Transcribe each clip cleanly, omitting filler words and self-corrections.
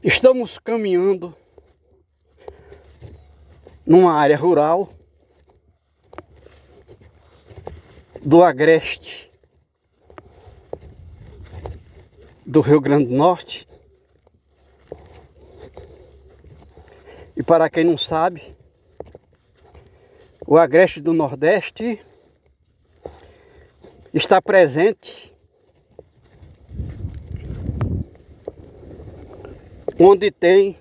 Estamos caminhando numa área rural do agreste do Rio Grande do Norte. E para quem não sabe, o agreste do Nordeste está presente onde tem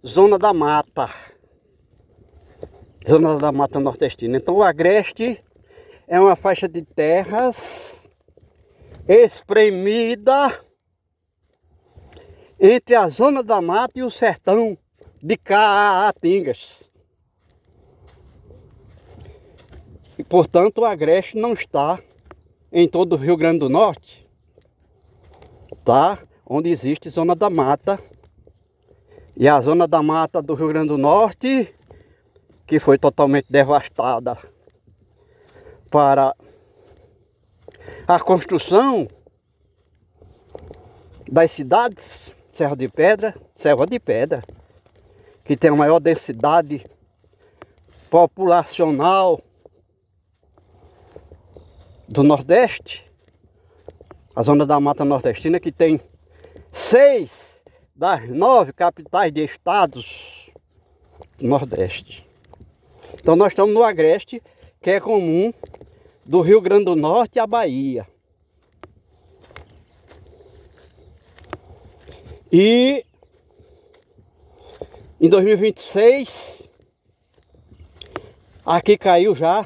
zona da mata nordestina. Então o agreste é uma faixa de terras espremida entre a zona da mata e o sertão de Caatingas. E portanto o agreste não está em todo o Rio Grande do Norte, tá? Onde existe zona da mata. E a zona da mata do Rio Grande do Norte, que foi totalmente devastada para a construção das cidades, Selva de Pedra, que tem a maior densidade populacional do Nordeste, a zona da mata nordestina, que tem 6 das 9 capitais de estados do Nordeste. Então nós estamos no agreste, que é comum do Rio Grande do Norte à Bahia. E em 2026, aqui caiu já,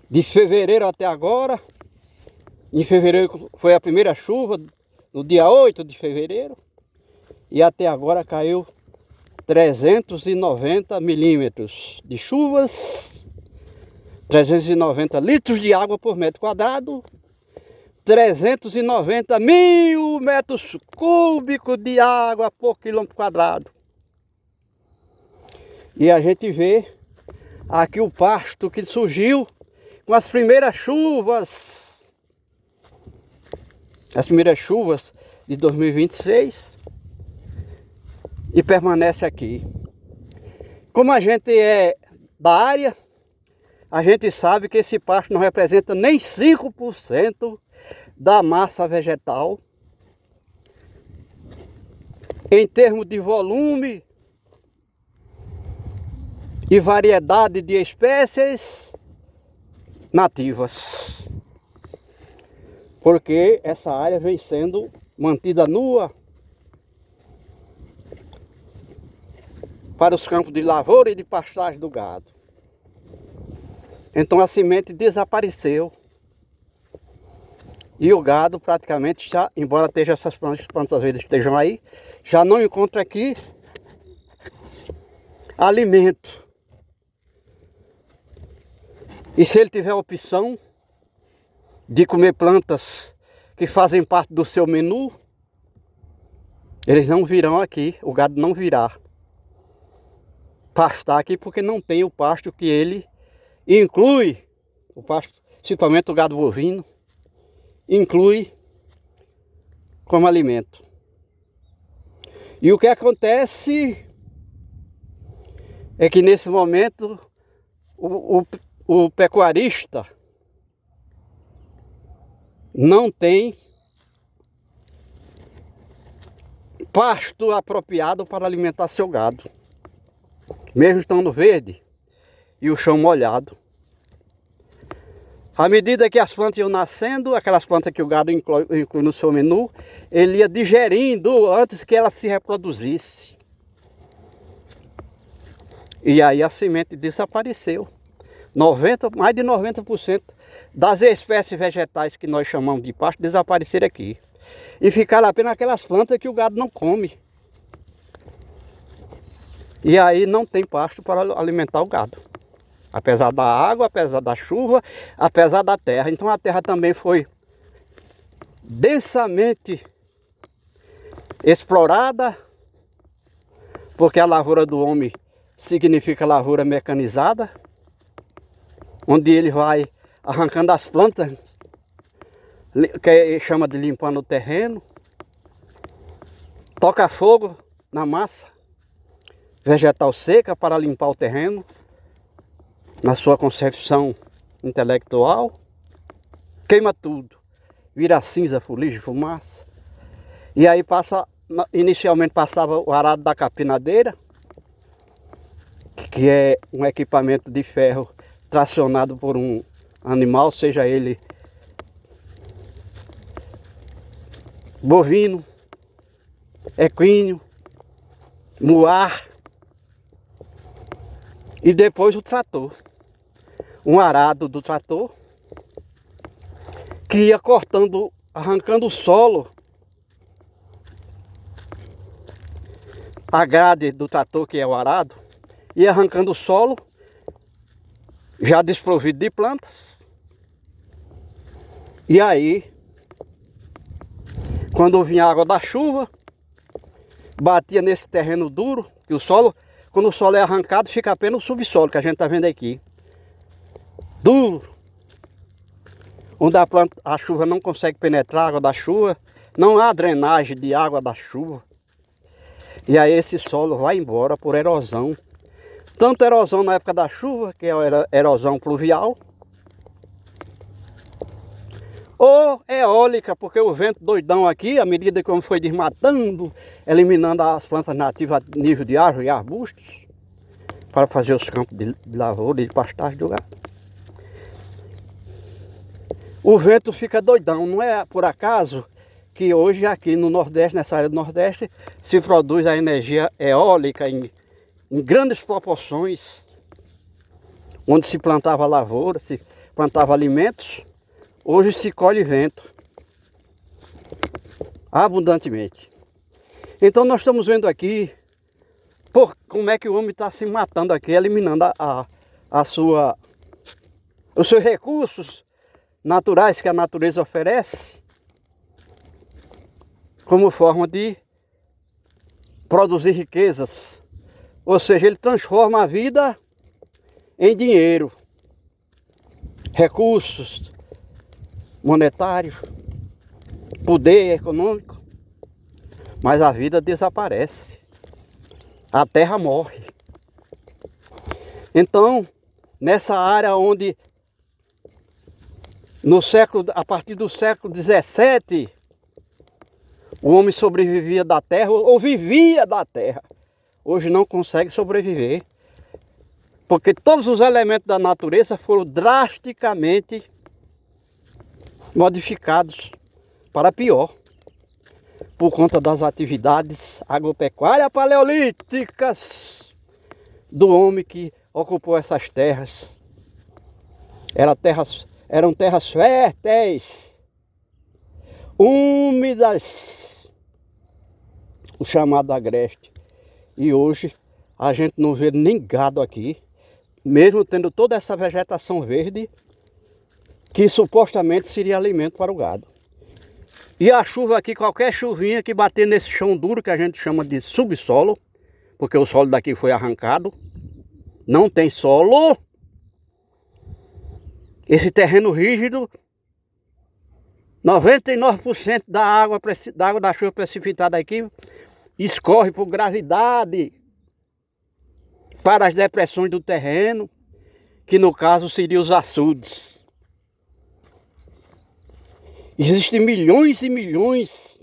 de fevereiro até agora. Em fevereiro foi a primeira chuva, no dia 8 de fevereiro. E até agora caiu 390 milímetros de chuvas, 390 litros de água por metro quadrado, 390 mil metros cúbicos de água por quilômetro quadrado. E a gente vê aqui o pasto que surgiu com as primeiras chuvas de 2026 e permanece aqui. Como a gente é da área, a gente sabe que esse pasto não representa nem 5% da massa vegetal em termos de volume e variedade de espécies nativas, porque essa área vem sendo mantida nua para os campos de lavoura e de pastagem do gado. Então a semente desapareceu e o gado praticamente já, embora esteja essas plantas verdes estejam aí, já não encontra aqui alimento. E se ele tiver a opção de comer plantas que fazem parte do seu menu, eles não virão aqui, o gado não virá pastar aqui, porque não tem o pasto que ele inclui, o pasto, principalmente o gado bovino, inclui como alimento. E o que acontece é que nesse momento o pecuarista não tem pasto apropriado para alimentar seu gado, mesmo estando verde e o chão molhado. À medida que as plantas iam nascendo, aquelas plantas que o gado inclui no seu menu, ele ia digerindo antes que ela se reproduzisse. E aí a semente desapareceu. Mais de 90% das espécies vegetais que nós chamamos de pasto desapareceram aqui. E ficaram apenas aquelas plantas que o gado não come. E aí não tem pasto para alimentar o gado. Apesar da água, apesar da chuva, apesar da terra. Então a terra também foi densamente explorada, porque a lavoura do homem significa lavoura mecanizada, onde ele vai arrancando as plantas que chama de limpando o terreno. Toca fogo na massa vegetal seca para limpar o terreno, na sua concepção intelectual. Queima tudo, vira cinza, fuligem, fumaça. E aí inicialmente passava o arado da capinadeira, que é um equipamento de ferro tracionado por um animal, seja ele bovino, equino, muar. E depois o trator, um arado do trator, que ia cortando, arrancando o solo, a grade do trator, que é o arado, ia arrancando o solo, já desprovido de plantas. E aí, quando vinha a água da chuva, batia nesse terreno duro, que o solo, quando o solo é arrancado, fica apenas o subsolo, que a gente está vendo aqui. Duro. Onde a chuva não consegue penetrar a água da chuva, não há drenagem de água da chuva. E aí esse solo vai embora por erosão. Tanto erosão na época da chuva, que é a erosão pluvial, ou eólica, porque o vento doidão aqui, à medida que foi desmatando, eliminando as plantas nativas a nível de árvore e arbustos, para fazer os campos de lavoura e de pastagem do gado. O vento fica doidão, não é por acaso que hoje aqui no Nordeste, nessa área do Nordeste, se produz a energia eólica em grandes proporções, onde se plantava lavoura, se plantava alimentos. Hoje se colhe vento abundantemente. Então nós estamos vendo aqui como é que o homem está se matando aqui, eliminando os seus recursos naturais que a natureza oferece, como forma de produzir riquezas. Ou seja, ele transforma a vida em dinheiro, recursos monetários, poder econômico, mas a vida desaparece, a terra morre. Então, nessa área onde a partir do século XVII, o homem sobrevivia da terra ou vivia da terra, hoje não consegue sobreviver, porque todos os elementos da natureza foram drasticamente modificados para pior, por conta das atividades agropecuárias paleolíticas do homem que ocupou essas terras. Eram terras férteis, úmidas, o chamado agreste. E hoje a gente não vê nem gado aqui, mesmo tendo toda essa vegetação verde, que supostamente seria alimento para o gado. E a chuva aqui, qualquer chuvinha que bater nesse chão duro, que a gente chama de subsolo, porque o solo daqui foi arrancado, não tem solo. Esse terreno rígido, 99% da água da chuva precipitada aqui escorre por gravidade para as depressões do terreno, que no caso seriam os açudes. Existem milhões e milhões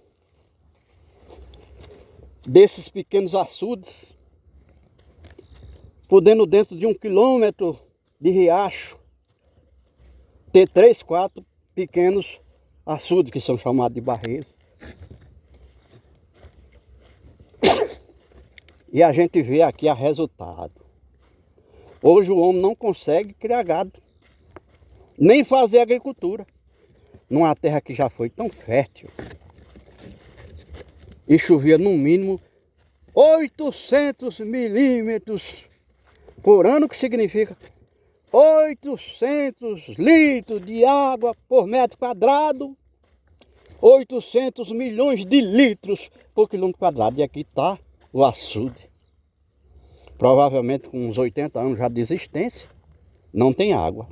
desses pequenos açudes, podendo dentro de 1 quilômetro de riacho ter 3, 4 pequenos açudes, que são chamados de barreiros. E a gente vê aqui o resultado. Hoje o homem não consegue criar gado, nem fazer agricultura, numa terra que já foi tão fértil. E chovia no mínimo 800 milímetros por ano, que significa 800 litros de água por metro quadrado, 800 milhões de litros por quilômetro quadrado. E aqui está o açude, provavelmente com uns 80 anos já de existência, não tem água.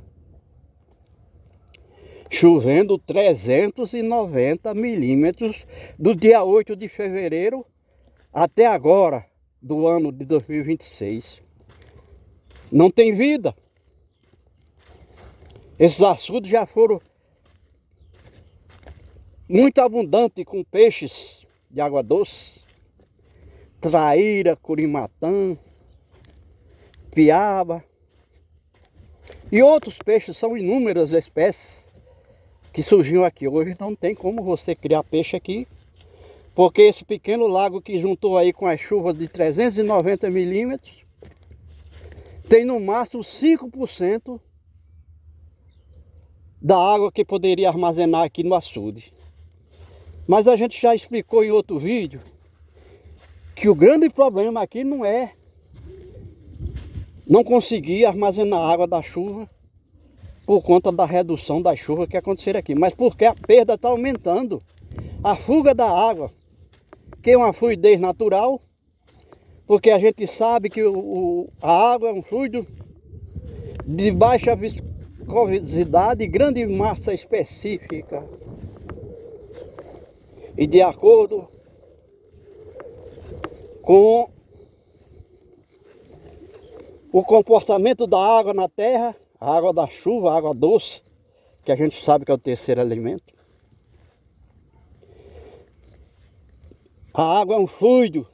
chovendo 390 milímetros do dia 8 de fevereiro até agora, do ano de 2026. Não tem vida. Esses açudes já foram muito abundantes com peixes de água doce, traíra, curimatã, piaba e outros peixes. São inúmeras espécies que surgiram aqui. Hoje não tem como você criar peixe aqui, porque esse pequeno lago que juntou aí com as chuvas de 390 milímetros tem no máximo 5% da água que poderia armazenar aqui no açude. Mas a gente já explicou em outro vídeo que o grande problema aqui não é não conseguir armazenar a água da chuva por conta da redução da chuva que acontecer aqui, mas porque a perda está aumentando. A fuga da água, que é uma fluidez natural, porque a gente sabe que a água é um fluido de baixa viscosidade e grande massa específica. E de acordo com o comportamento da água na terra, a água da chuva, a água doce, que a gente sabe que é o terceiro elemento. A água é um fluido.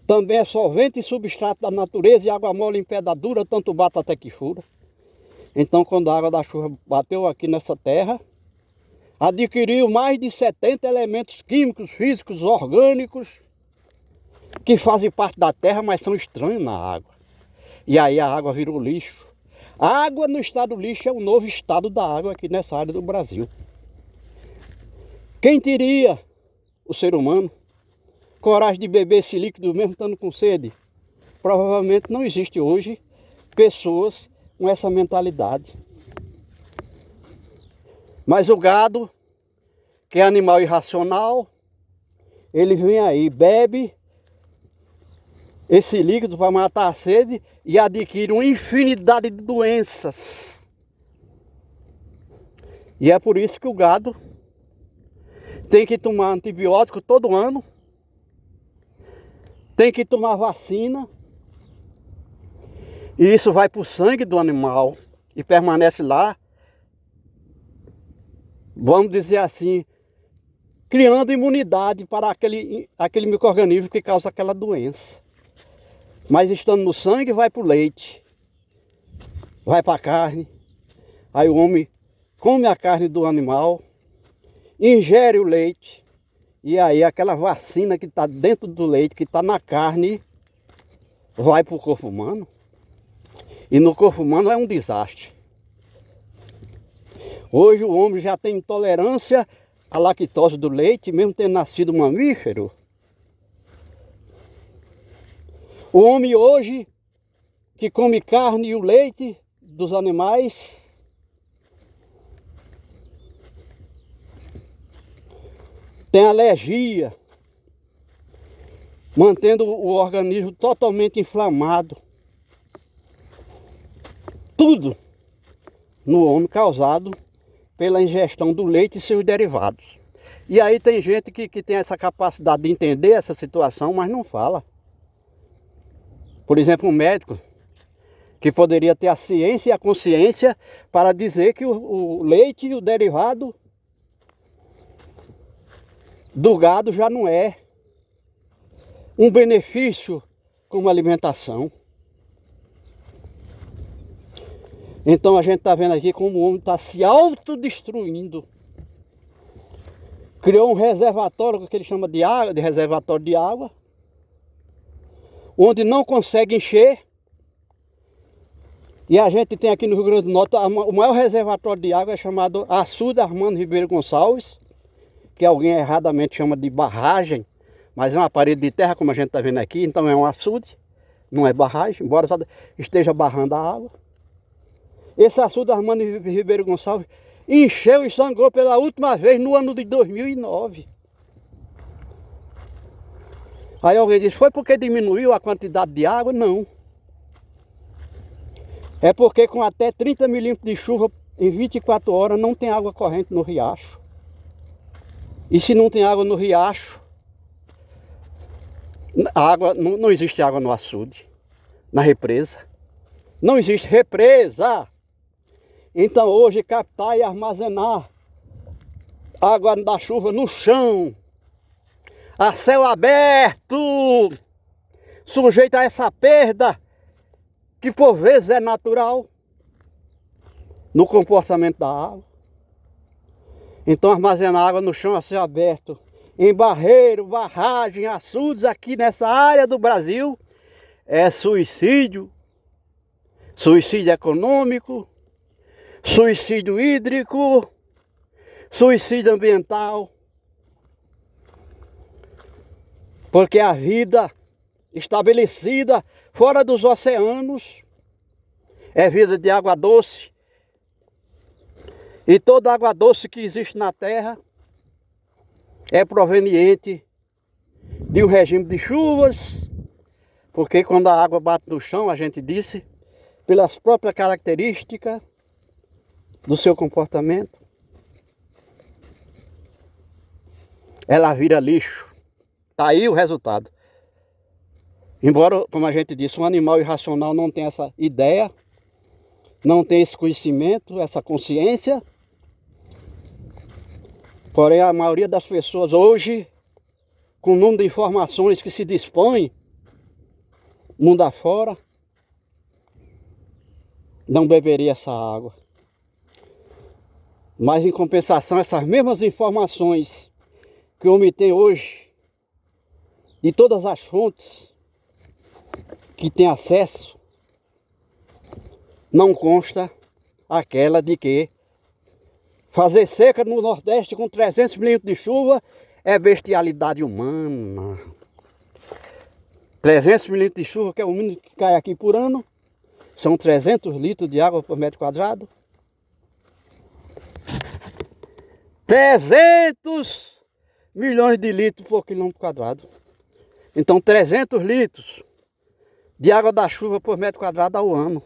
Também é solvente e substrato da natureza, e água mole em pedra dura, tanto bate até que fura. Então, quando a água da chuva bateu aqui nessa terra, adquiriu mais de 70 elementos químicos, físicos, orgânicos, que fazem parte da terra, mas são estranhos na água. E aí a água virou lixo. A água no estado lixo é o novo estado da água aqui nessa área do Brasil. Quem teria, o ser humano, coragem de beber esse líquido mesmo estando com sede? Provavelmente não existe hoje pessoas com essa mentalidade. Mas o gado, que é animal irracional, ele vem aí, bebe esse líquido para matar a sede e adquire uma infinidade de doenças. E é por isso que o gado tem que tomar antibiótico todo ano, tem que tomar vacina, e isso vai para o sangue do animal e permanece lá, vamos dizer assim, criando imunidade para aquele micro-organismo que causa aquela doença. Mas estando no sangue, vai para o leite, vai para a carne. Aí o homem come a carne do animal, ingere o leite, e aí aquela vacina que está dentro do leite, que está na carne, vai para o corpo humano. E no corpo humano é um desastre. Hoje o homem já tem intolerância à lactose do leite, mesmo tendo nascido mamífero. O homem hoje, que come carne e o leite dos animais, tem alergia, mantendo o organismo totalmente inflamado. Tudo no homem causado pela ingestão do leite e seus derivados. E aí tem gente que tem essa capacidade de entender essa situação, mas não fala. Por exemplo, um médico que poderia ter a ciência e a consciência para dizer que o leite e o derivado do gado já não é um benefício como alimentação. Então a gente está vendo aqui como o homem está se autodestruindo. Criou um reservatório que ele chama de água, de reservatório de água, onde não consegue encher. E a gente tem aqui no Rio Grande do Norte, o maior reservatório de água é chamado Açude Armando Ribeiro Gonçalves, que alguém erradamente chama de barragem, mas é uma parede de terra, como a gente está vendo aqui, então é um açude, não é barragem, embora só esteja barrando a água. Esse açude Armando Ribeiro Gonçalves encheu e sangrou pela última vez no ano de 2009. Aí alguém disse, foi porque diminuiu a quantidade de água? Não. É porque com até 30 milímetros de chuva em 24 horas não tem água corrente no riacho. E se não tem água no riacho, não existe água no açude, na represa. Não existe represa. Então hoje captar e armazenar água da chuva no chão, a céu aberto, sujeito a essa perda, que por vezes é natural, no comportamento da água. Então armazenar água no chão a céu aberto, em barreiro, barragem, açudes aqui nessa área do Brasil, é suicídio. Suicídio econômico, suicídio hídrico, suicídio ambiental. Porque a vida estabelecida fora dos oceanos é vida de água doce. E toda água doce que existe na terra é proveniente de um regime de chuvas, porque quando a água bate no chão, a gente disse, pelas próprias características do seu comportamento, ela vira lixo. Está aí o resultado. Embora, como a gente disse, um animal irracional não tem essa ideia, não tem esse conhecimento, essa consciência. Porém, a maioria das pessoas hoje, com o número de informações que se dispõe, mundo afora, não beberia essa água. Mas em compensação, essas mesmas informações que o homem tem hoje, de todas as fontes que tem acesso, não consta aquela de que fazer seca no Nordeste com 300 milímetros de chuva é bestialidade humana. 300 milímetros de chuva, que é o mínimo que cai aqui por ano, são 300 litros de água por metro quadrado. 300 milhões de litros por quilômetro quadrado. Então 300 litros de água da chuva por metro quadrado ao ano.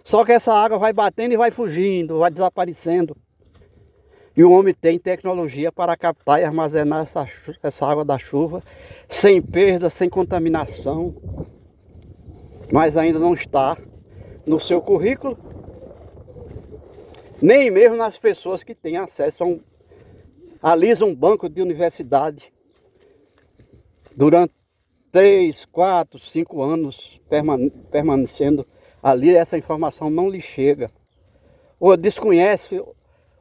Só que essa água vai batendo e vai fugindo, vai desaparecendo. E o homem tem tecnologia para captar e armazenar essa água da chuva sem perda, sem contaminação. Mas ainda não está no seu currículo, nem mesmo nas pessoas que têm acesso alisa um banco de universidade durante 3, 4, 5 anos permanecendo ali, essa informação não lhe chega, ou desconhece,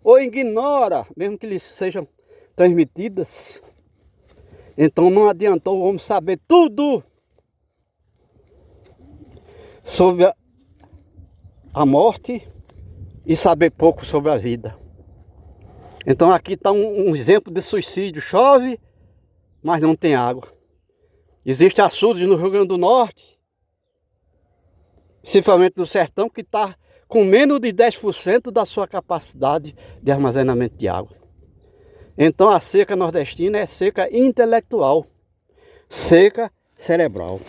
ou ignora, mesmo que lhes sejam transmitidas. Então não adiantou o homem saber tudo sobre a morte e saber pouco sobre a vida. Então aqui está um exemplo de suicídio. Chove, mas não tem água. Existem açudes no Rio Grande do Norte, principalmente no sertão, que está com menos de 10% da sua capacidade de armazenamento de água. Então a seca nordestina é seca intelectual, seca cerebral.